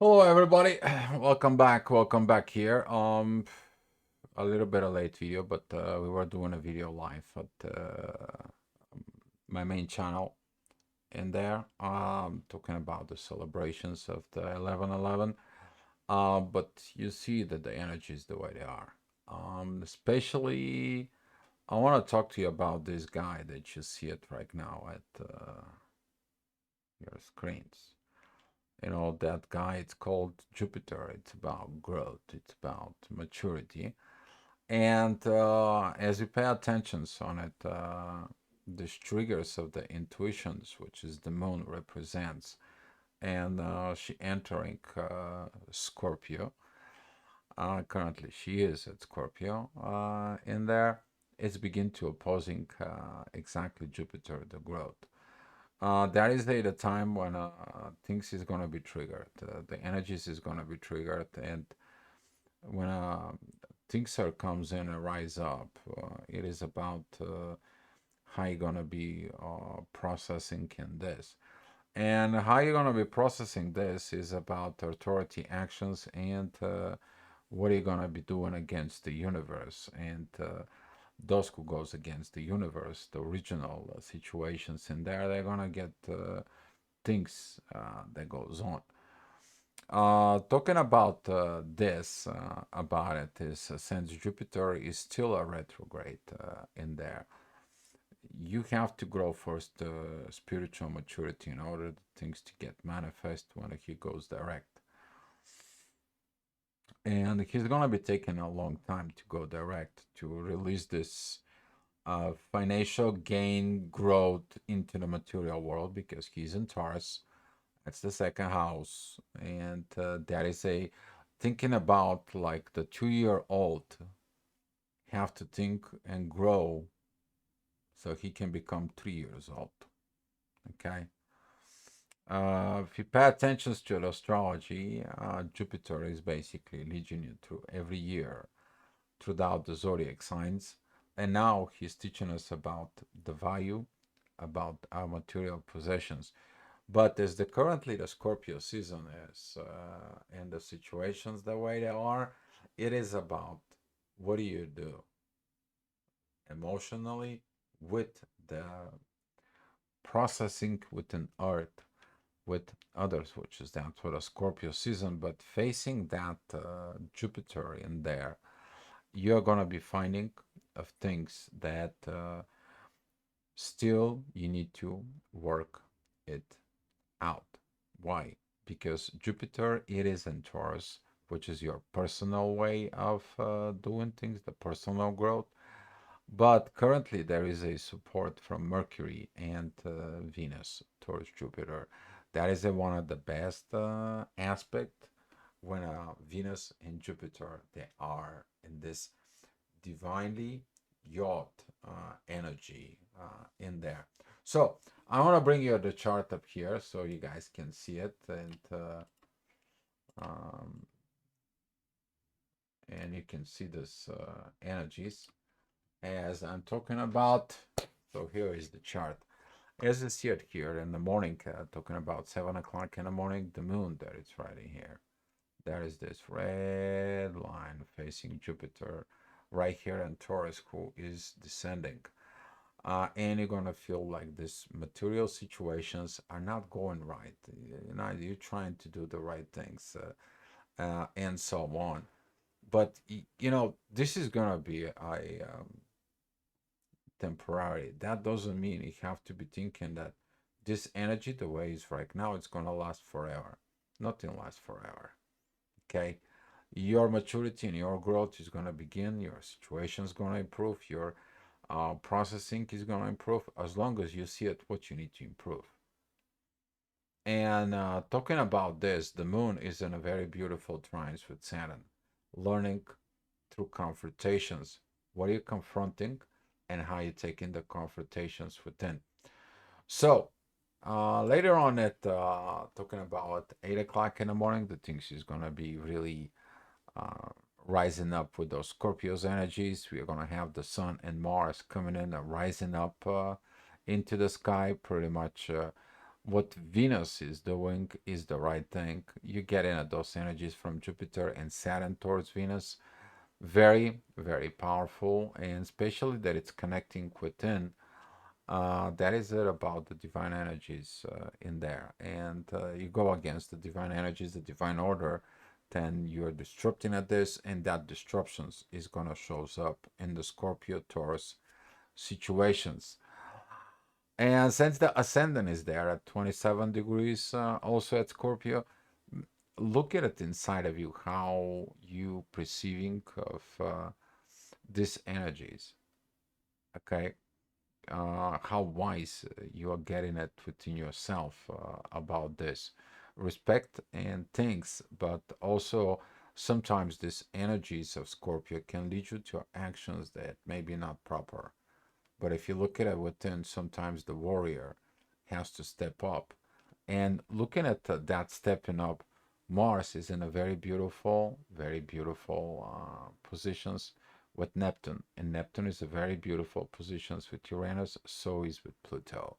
Hello everybody. Welcome back here. A little bit of late video, but we were doing a video live at my main channel in there, talking about the celebrations of the 11/11. But you see that the energy is the way they are. Especially I want to talk to you about this guy that you see it right now at your screens. You know, that guy, it's called Jupiter. It's about growth, it's about maturity. And as you pay attention on it, the triggers of the intuitions, which is the moon represents, and she entering Scorpio. Currently, she is at Scorpio in there. It's begin to opposing exactly Jupiter, the growth. That is the time when things is gonna be triggered. The energies is gonna be triggered, and when things are comes in and rise up, it is about how you're gonna be processing in this, and how you're gonna be processing this is about authority actions and what are you gonna be doing against the universe and those who goes against the universe, the original situations in there, they're gonna get things that goes on. Talking about this, about it is since Jupiter is still a retrograde in there, you have to grow first spiritual maturity in order for things to get manifest when he goes direct. And he's gonna be taking a long time to go direct to release this financial gain growth into the material world because he's in Taurus. That's the second house, and that is a thinking about like the 2-year-old have to think and grow so he can become 3 years old. Okay. If you pay attention to the astrology, Jupiter is basically leading you through every year throughout the zodiac signs. And now he's teaching us about the value, about our material possessions. But as the currently the Scorpio season is, and the situations the way they are, it is about what do you do emotionally with the processing within Earth with others, which is down for the Scorpio season, but facing that Jupiter in there, you're gonna be finding of things that still you need to work it out. Why? Because Jupiter, it is in Taurus, which is your personal way of doing things, the personal growth. But currently, there is a support from Mercury and Venus towards Jupiter. That is one of the best aspect when Venus and Jupiter they are in this divinely yacht energy in there. So I want to bring you the chart up here so you guys can see it um, and you can see this energies as I'm talking about. So here is the chart. As you see it here in the morning, talking about 7 o'clock in the morning, the moon that is right in here. There is this red line facing Jupiter right here in Taurus, who is descending. And you're gonna feel like this material situations are not going right. You know, you're trying to do the right things and so on. But you know, this is gonna be a temporary. That doesn't mean you have to be thinking that this energy, the way it's right now, it's gonna last forever. Nothing lasts forever. Okay, your maturity and your growth is gonna begin. Your situation is gonna improve. Your processing is gonna improve as long as you see it what you need to improve. And talking about this, the moon is in a very beautiful trine with Saturn, learning through confrontations. What are you confronting and how you taking the confrontations within. So later on at talking about 8 o'clock in the morning, the things is gonna be really uh, rising up with those Scorpio's energies. We are gonna have the Sun and Mars coming in, rising up into the sky, pretty much what Venus is doing is the right thing. You get in those energies from Jupiter and Saturn towards Venus. Very, very powerful, and especially that it's connecting within. That is it about the divine energies in there. And you go against the divine energies, the divine order, then you're disrupting at this, and that disruptions is gonna shows up in the Scorpio Taurus situations. And since the ascendant is there at 27 degrees, also at Scorpio, look at it inside of you, how you perceiving of these energies. Okay, how wise you are getting it within yourself about this respect and things, but also sometimes these energies of Scorpio can lead you to actions that may be not proper. But if you look at it within, sometimes the warrior has to step up. And looking at that stepping up, Mars is in a very beautiful positions with Neptune. And Neptune is a very beautiful positions with Uranus, so is with Pluto.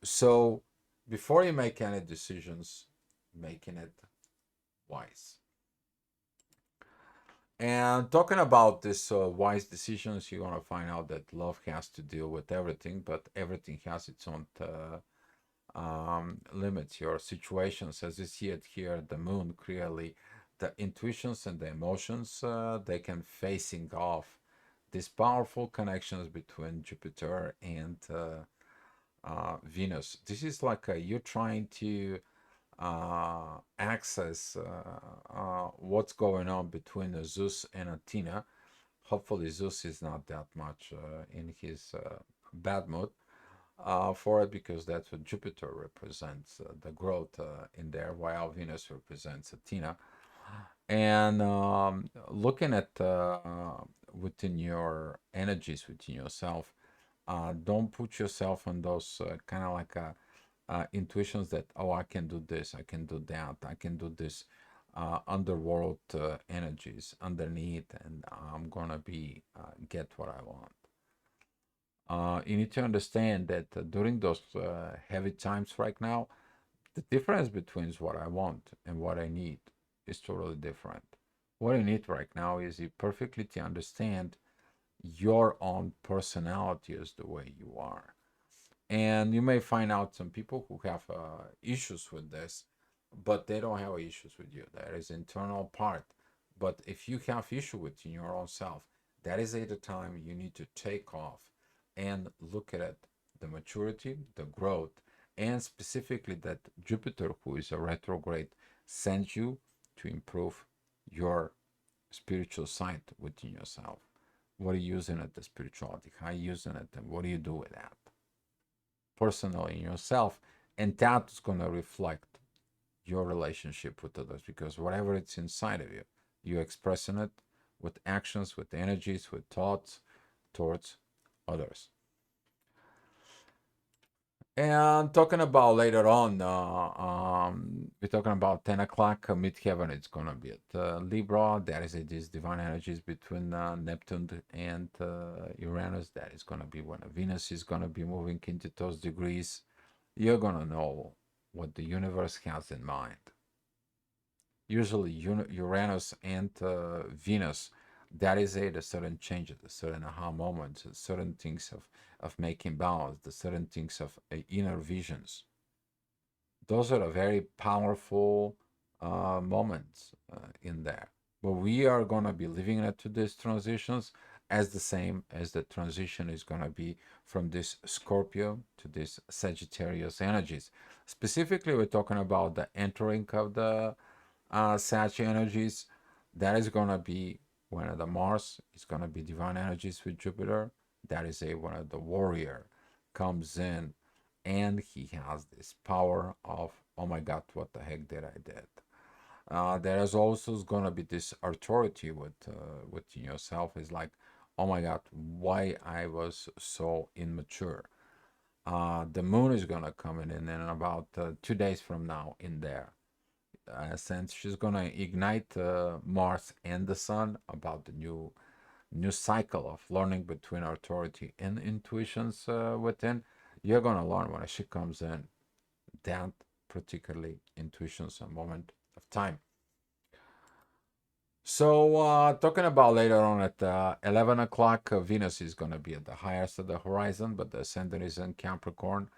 So before you make any decisions, making it wise. And talking about this wise decisions, you're gonna find out that love has to deal with everything, but everything has its own limits. Your situations, as you see it here, the moon clearly, the intuitions and the emotions, they can facing off these powerful connections between Jupiter and Venus. This is like you're trying to access what's going on between Zeus and Athena. Hopefully, Zeus is not that much in his bad mood for it, because that's what Jupiter represents, the growth in there, while Venus represents Athena. And looking at within your energies, within yourself, don't put yourself on those kind of like intuitions that, oh, I can do this, I can do that, I can do this, underworld energies underneath, and I'm gonna be get what I want. You need to understand that during those heavy times right now, the difference between what I want and what I need is totally different. What I need right now is you perfectly to understand your own personality as the way you are. And you may find out some people who have issues with this, but they don't have issues with you. That is internal part. But if you have issue with your own self, that is at the time you need to take off and look at it, the maturity, the growth, and specifically that Jupiter, who is a retrograde, sends you to improve your spiritual side within yourself. What are you using it, the spirituality? How are you using it, and what do you do with that? Personally in yourself, and that's going to reflect your relationship with others, because whatever it's inside of you, you're expressing it with actions, with energies, with thoughts towards others. And talking about later on, we're talking about 10 o'clock midheaven. It's going to be at Libra. There is these divine energies between Neptune and Uranus. That is going to be when Venus is going to be moving into those degrees. You're going to know what the universe has in mind. Usually, Uranus and Venus, that is a certain changes, a certain aha moments, certain things of making balance, the certain things of inner visions. Those are a very powerful moments in there. But we are going to be living into these transitions as the same as the transition is going to be from this Scorpio to this Sagittarius energies. Specifically, we're talking about the entering of the Sag energies. That is going to be one of the Mars. It's going to be divine energies with Jupiter. That is a one of the warrior comes in, and he has this power of, oh my God, what the heck did I did? There is also going to be this authority within yourself. Is like, oh my God, why I was so immature. The moon is going to come in about 2 days from now in there. Since she's going to ignite Mars and the Sun about the new cycle of learning between authority and intuitions within, You're gonna learn when a shit comes in that particularly intuition's a moment of time. So talking about later on at 11 o'clock, Venus is going to be at the highest of the horizon, but the ascendant is in Capricorn.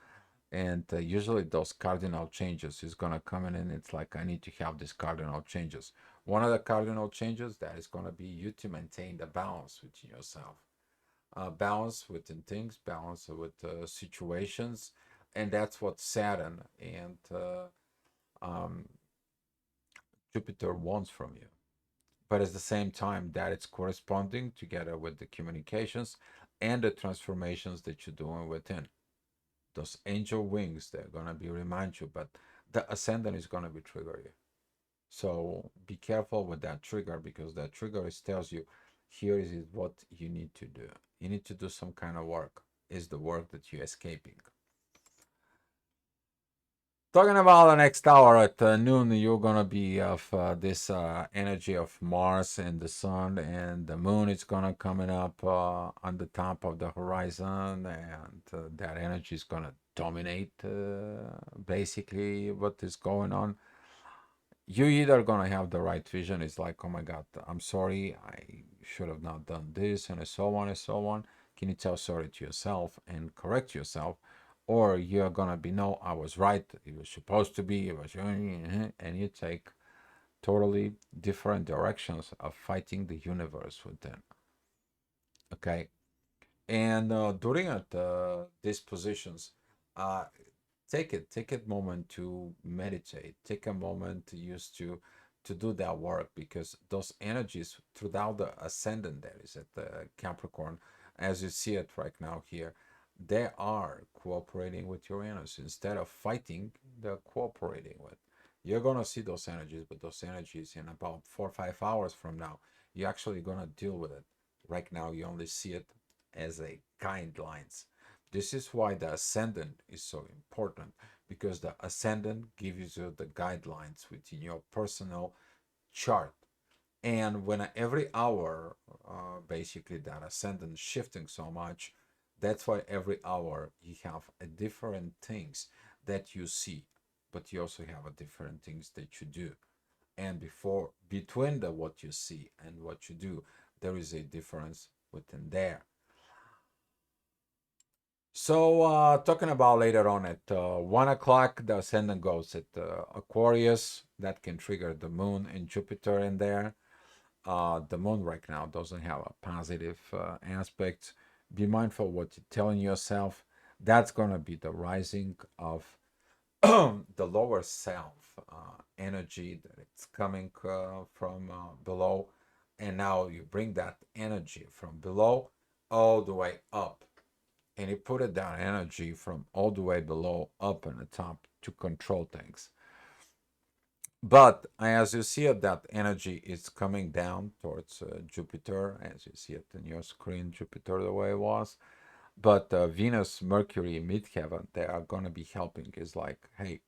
And usually those cardinal changes is going to come in and it's like, I need to have these cardinal changes. One of the cardinal changes that is going to be you to maintain the balance within yourself. Balance within things, balance with situations. And that's what Saturn and um, Jupiter wants from you. But at the same time, that it's corresponding together with the communications and the transformations that you're doing within. Those angel wings, they're going to be remind you, but the ascendant is going to be trigger you. So be careful with that trigger because that trigger is tells you here is what you need to do. You need to do some kind of work. Is the work that you're escaping. Talking about the next hour at noon, you're gonna be of this energy of Mars and the Sun and the Moon is gonna coming up on the top of the horizon, and that energy is gonna dominate basically what is going on. You either gonna have the right vision. It's like, oh my God, I'm sorry, I should have not done this, and so on and so on. Can you tell sorry to yourself and correct yourself? Or you're gonna be, no, I was right. It was supposed to be. It was, and you take totally different directions of fighting the universe within. Okay, and during these positions, uh, take a moment to meditate. Take a moment to use to do that work because those energies throughout the ascendant that is at the Capricorn, as you see it right now here, they are cooperating with Uranus instead of fighting. They're cooperating with. You're gonna see those energies, but those energies in about 4 or 5 hours from now, you're actually gonna deal with it. Right now, you only see it as a guidelines. This is why the ascendant is so important because the ascendant gives you the guidelines within your personal chart. And when every hour, basically that ascendant shifting so much, that's why every hour you have a different things that you see, but you also have a different things that you do. And before between the what you see and what you do, there is a difference within there. So, talking about later on at 1 o'clock, the ascendant goes at Aquarius. That can trigger the moon and Jupiter in there. The moon right now doesn't have a positive aspect. Be mindful what you're telling yourself. That's going to be the rising of the lower self energy that it's coming from below. And now you bring that energy from below all the way up and he put it down energy from all the way below up in the top to control things. But as you see it, that energy is coming down towards Jupiter, as you see it in your screen, Jupiter the way it was. But Venus, Mercury, midheaven, they are going to be helping. Is like, hey,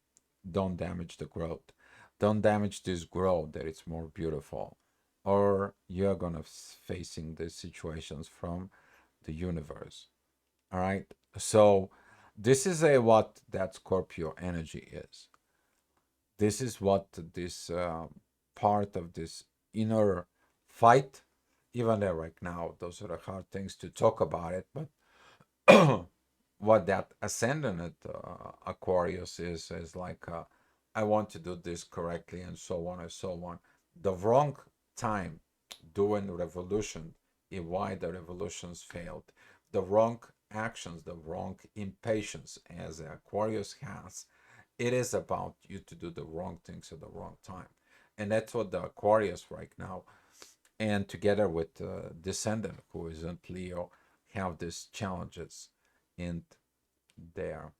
don't damage the growth. Don't damage this growth that it's more beautiful. Or you're going to facing these situations from the universe. All right. So this is a what that Scorpio energy is. This is what this part of this inner fight, even though right now those are the hard things to talk about it, but what that ascendant Aquarius is like, I want to do this correctly and so on and so on. The wrong time doing revolution, why the revolutions failed, the wrong actions, the wrong impatience as Aquarius has. It is about you to do the wrong things at the wrong time. And that's what the Aquarius right now, and together with Descendant, who isn't Leo, have these challenges in there.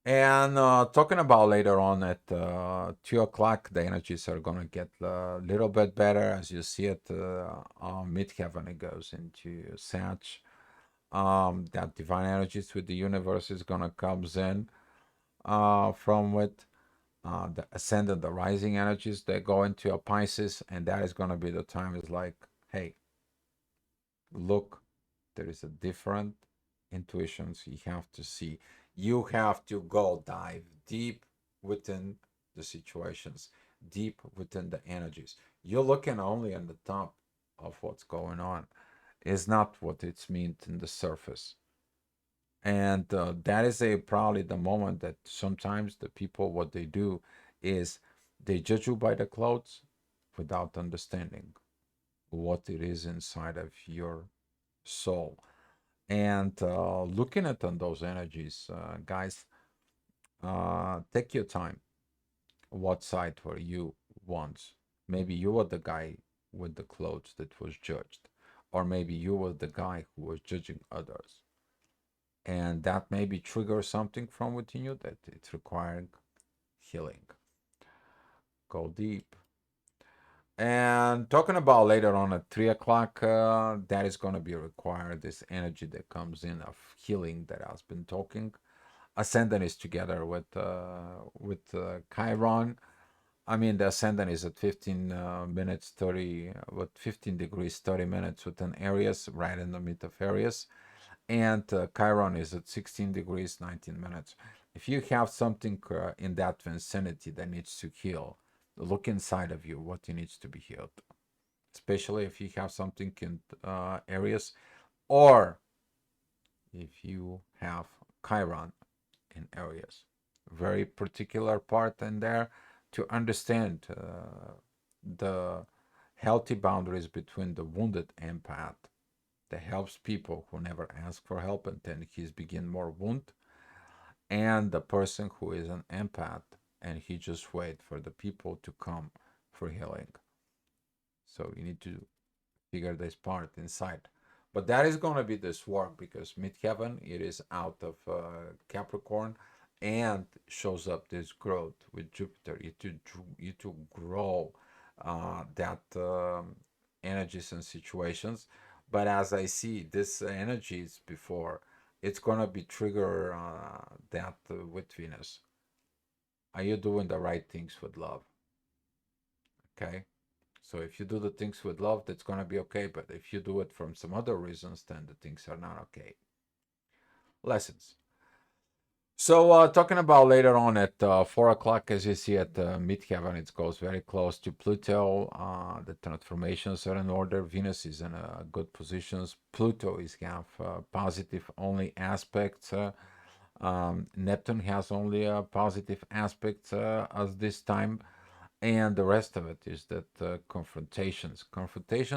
And talking about later on at 2 o'clock, the energies are going to get a little bit better. As you see it, midheaven, it goes into Sag. That divine energies with the universe is going to comes in from with the ascendant, the rising energies. They go into a Pisces, and that is going to be the time is like, hey, look, there is a different intuitions. You have to see. You have to go dive deep within the situations, deep within the energies. You're looking only on the top of what's going on. Is not what it's meant in the surface. And that is a probably the moment that sometimes the people what they do is they judge you by the clothes without understanding what it is inside of your soul. And looking at on those energies, guys, take your time. What side were you once? Maybe you were the guy with the clothes that was judged, or maybe you were the guy who was judging others, and that maybe triggers something from within you that it's requiring healing. Go deep. And talking about later on at 3 o'clock, that is going to be required. This energy that comes in of healing that has been talking. Ascendant is together with Chiron. I mean, the ascendant is at 15 minutes 30, what 15 degrees 30 minutes within Aries, right in the mid of Aries, and Chiron is at 16 degrees 19 minutes. If you have something in that vicinity that needs to heal, look inside of you what it needs to be healed, especially if you have something in Aries, or if you have Chiron in Aries. Very particular part in there to understand the healthy boundaries between the wounded empath that helps people who never ask for help and then he's begin more wound, and the person who is an empath and he just wait for the people to come for healing. So you need to figure this part inside. But that is going to be this work because midheaven, it is out of Capricorn and shows up this growth with Jupiter. You to grow that energies and situations. But as I see this energies before, it's going to be trigger that with Venus. Are you doing the right things with love? Okay. So if you do the things with love, that's gonna be okay. But if you do it from some other reasons, then the things are not okay. Lessons. So talking about later on at 4 o'clock, as you see at midheaven, it goes very close to Pluto. The transformations are in order. Venus is in good positions. Pluto is have positive only aspects. Neptune has only a positive aspect at this time, and the rest of it is that confrontations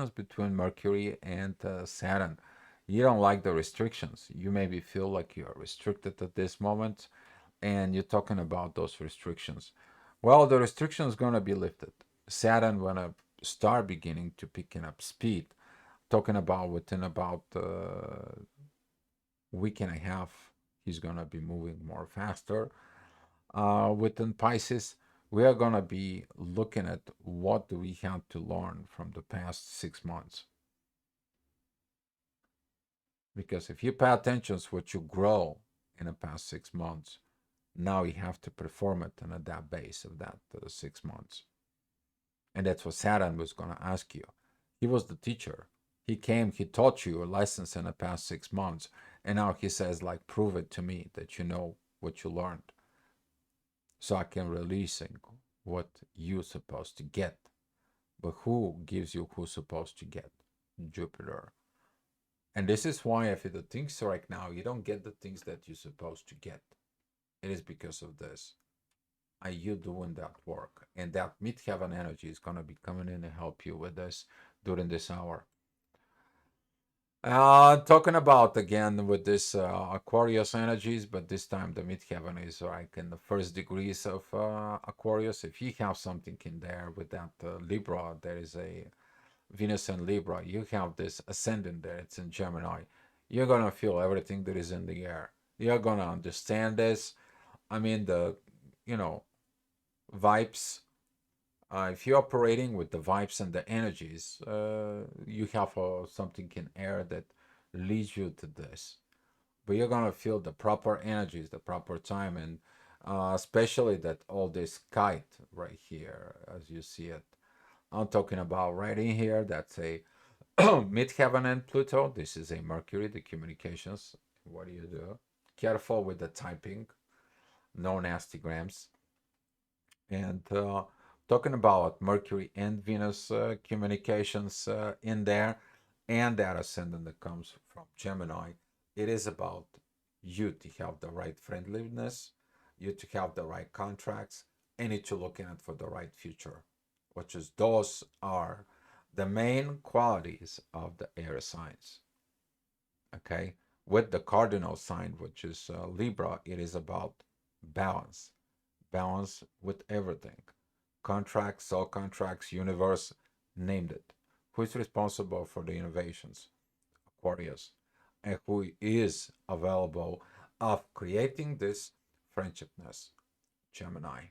between Mercury and Saturn. You don't like the restrictions. You maybe feel like you are restricted at this moment, and you're talking about those restrictions. Well, the restrictions gonna be lifted. Saturn gonna start beginning to picking up speed. Talking about within about week and a half, he's gonna be moving more faster. Within Pisces, we are going to be looking at what do we have to learn from the past 6 months. Because if you pay attention to what you grow in the past 6 months, now you have to perform it on that base of that 6 months. And that's what Saturn was going to ask you. He was the teacher. He came, he taught you a lesson in the past 6 months. And now he says, like, prove it to me that you know what you learned. So I can releasing what you're supposed to get. But who gives you who's supposed to get? Jupiter. And this is why if the things right now, you don't get the things that you're supposed to get. It is because of this. Are you doing that work? And that midheaven energy is going to be coming in and help you with this during this hour. Talking about again with this Aquarius energies, but this time the midheaven is like in the first degrees of Aquarius. If you have something in there with that Libra, there is a Venus and Libra. You have this ascendant there. It's in Gemini. You're gonna feel everything that is in the air. You're gonna understand this. I mean the, you know, vibes. If you're operating with the vibes and the energies, you have something in air that leads you to this. But you're gonna feel the proper energies, the proper time, and especially that all this kite right here, as you see it. I'm talking about right in here. That's a midheaven and Pluto. This is a Mercury, the communications. What do you do? Careful with the typing, no nasty grams. And talking about Mercury and Venus communications in there, and that ascendant that comes from Gemini, it is about you to have the right friendliness, you to have the right contracts, and you to look in it for the right future, which is those are the main qualities of the air signs. Okay, with the cardinal sign, which is Libra, it is about balance, balance with everything, contracts, soul contracts, universe, named it. Who is responsible for the innovations? Aquarius. And who is available of creating this friendshipness? Gemini.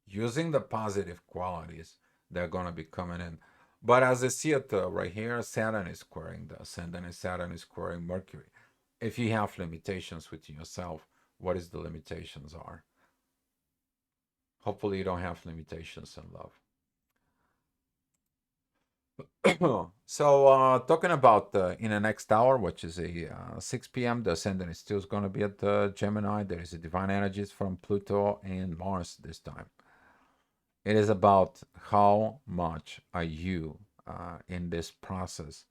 Using the positive qualities, they're going to be coming in. But as I see it right here, Saturn is squaring the ascendant and Saturn is squaring Mercury. If you have limitations within yourself, what is the limitations are? Hopefully you don't have limitations in love. So talking about in the next hour, which is a 6 p.m., the ascendant is still going to be at Gemini. There is a divine energies from Pluto and Mars this time. It is about how much are you in this process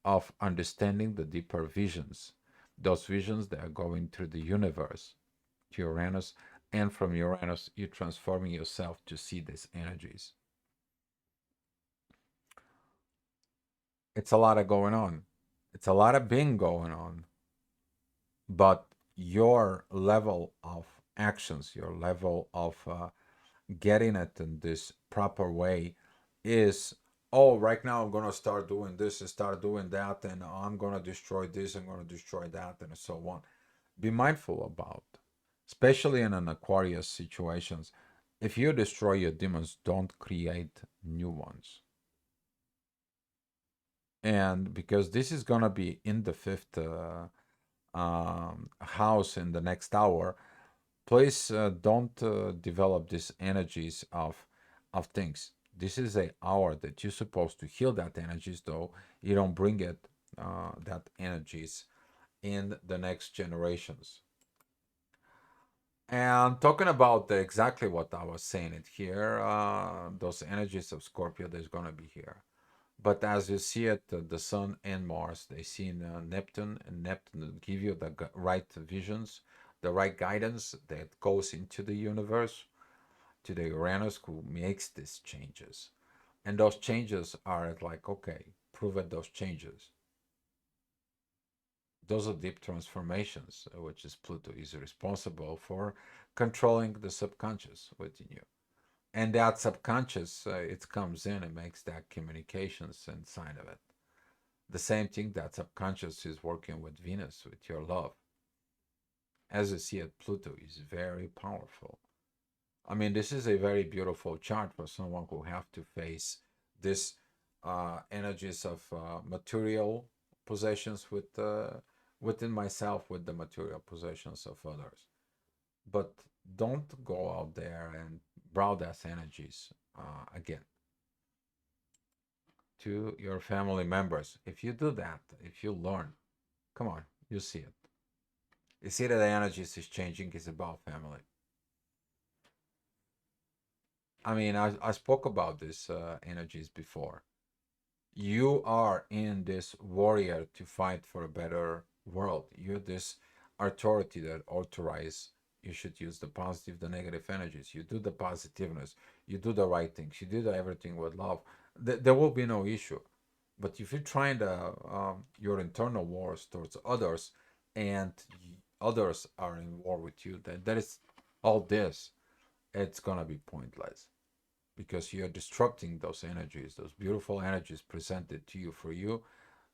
of understanding the deeper visions, those visions that are going through the universe to Uranus, and from Uranus, you're transforming yourself to see these energies. It's a lot of going on. It's a lot of being going on, but your level of actions, your level of getting it in this proper way is, oh, right now I'm going to start doing this and start doing that, and I'm going to destroy this, I'm going to destroy that, and so on. Be mindful about, especially in an Aquarius situations. If you destroy your demons, don't create new ones. And because this is going to be in the fifth house in the next hour, please don't develop these energies of things. This is a hour that you're supposed to heal that energies, though you don't bring it that energies in the next generations. And talking about exactly what I was saying it here, those energies of Scorpio, there's gonna be here. But as you see it, the Sun and Mars, they see in Neptune, and Neptune give you the right visions, the right guidance that goes into the universe, to the Uranus who makes these changes. And those changes are like, okay, prove it, those changes. Those are deep transformations, which is Pluto is responsible for controlling the subconscious within you. And that subconscious, it comes in and makes that communications inside of it. The same thing that subconscious is working with Venus, with your love. As you see it, Pluto is very powerful. I mean, this is a very beautiful chart for someone who have to face this energies of material possessions with within myself with the material possessions of others. But don't go out there and broadcast energies again to your family members. If you do that, if you learn, come on, you see it. You see that the energies is changing. It's about family. I mean, I spoke about these energies before. You are in this warrior to fight for a better world. You're this authority that authorize you should use the positive, the negative energies. You do the positiveness. You do the right things. You do everything with love. There will be no issue. But if you're trying to your internal wars towards others, and others are in war with you, then that is all this. It's gonna be pointless because you're disrupting those energies, those beautiful energies presented to you for you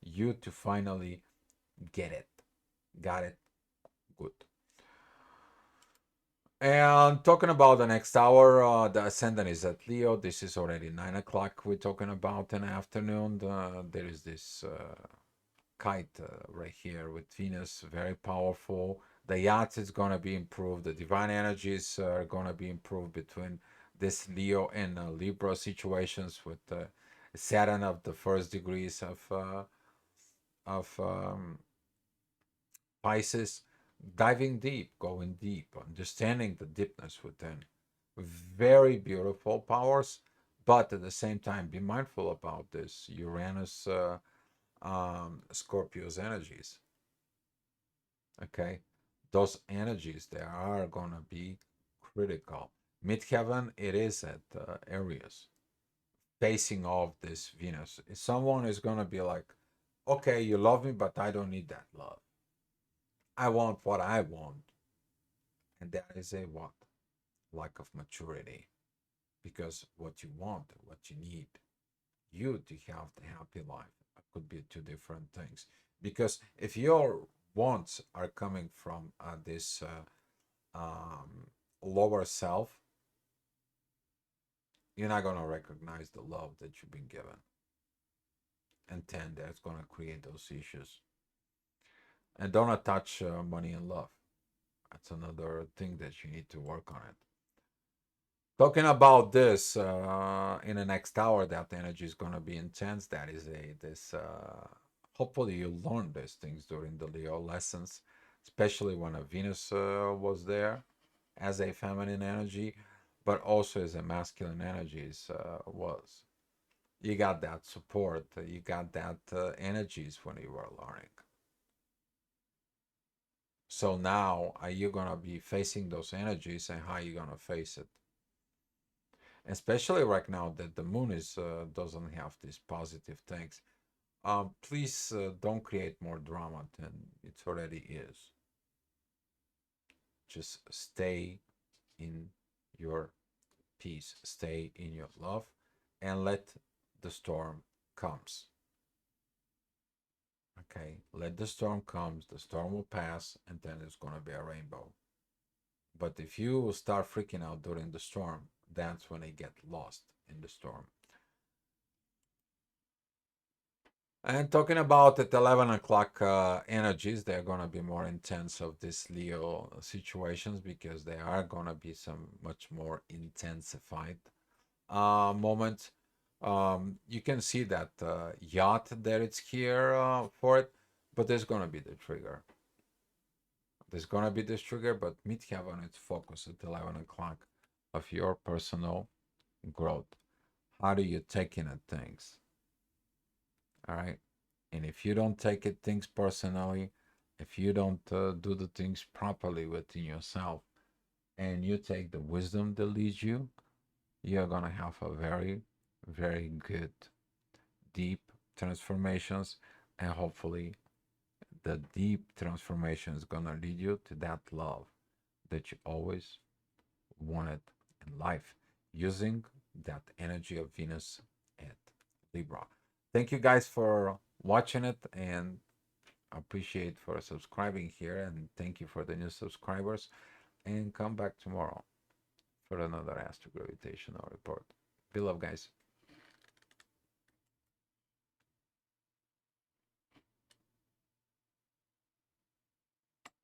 to finally get it. Got it? Good. And talking about the next hour, the ascendant is at Leo. This is already 9 o'clock. We're talking about in the afternoon. There is this kite right here with Venus, very powerful. The yacht is going to be improved. The divine energies are going to be improved between this Leo and Libra situations with Saturn of the first degrees of Pisces, diving deep, going deep, understanding the deepness within. Very beautiful powers, but at the same time, be mindful about this Uranus, Scorpio's energies. Okay, those energies, they are gonna be critical. Midheaven, it is at Aries, facing off this Venus. Someone is gonna be like, okay, you love me, but I don't need that love. I want what I want. And that is a what? Lack of maturity. Because what you want, what you need, you to have the happy life could be two different things. Because if your wants are coming from this lower self, you're not going to recognize the love that you've been given. And then that's going to create those issues. And don't attach money and love. That's another thing that you need to work on it. Talking about this in the next hour, that energy is going to be intense. That is hopefully you learn these things during the Leo lessons, especially when a Venus was there as a feminine energy, but also as a masculine energies was. You got that support, you got that energies when you were learning. So now are you gonna be facing those energies, and how are you gonna face it? Especially right now that the moon is doesn't have these positive things. Please don't create more drama than it already is. Just stay in your peace, stay in your love, and let the storm comes. Okay, let the storm comes, the storm will pass, and then it's gonna be a rainbow. But if you start freaking out during the storm, that's when you get lost in the storm. And talking about at 11 o'clock energies, they're going to be more intense of this Leo situations, because they are going to be some much more intensified moments. You can see that yacht that it's here for it, but there's going to be the trigger. There's going to be this trigger, but Midheaven is focused at 11 o'clock of your personal growth. How do you take in at things? All right. And if you don't take it things personally, if you don't do the things properly within yourself, and you take the wisdom that leads you, you're gonna have a very, very good, deep transformations, and hopefully the deep transformation is gonna lead you to that love that you always wanted in life, using that energy of Venus at Libra. Thank you guys for watching it, and appreciate for subscribing here, and thank you for the new subscribers, and come back tomorrow for another astrogravitational report. Be love, guys.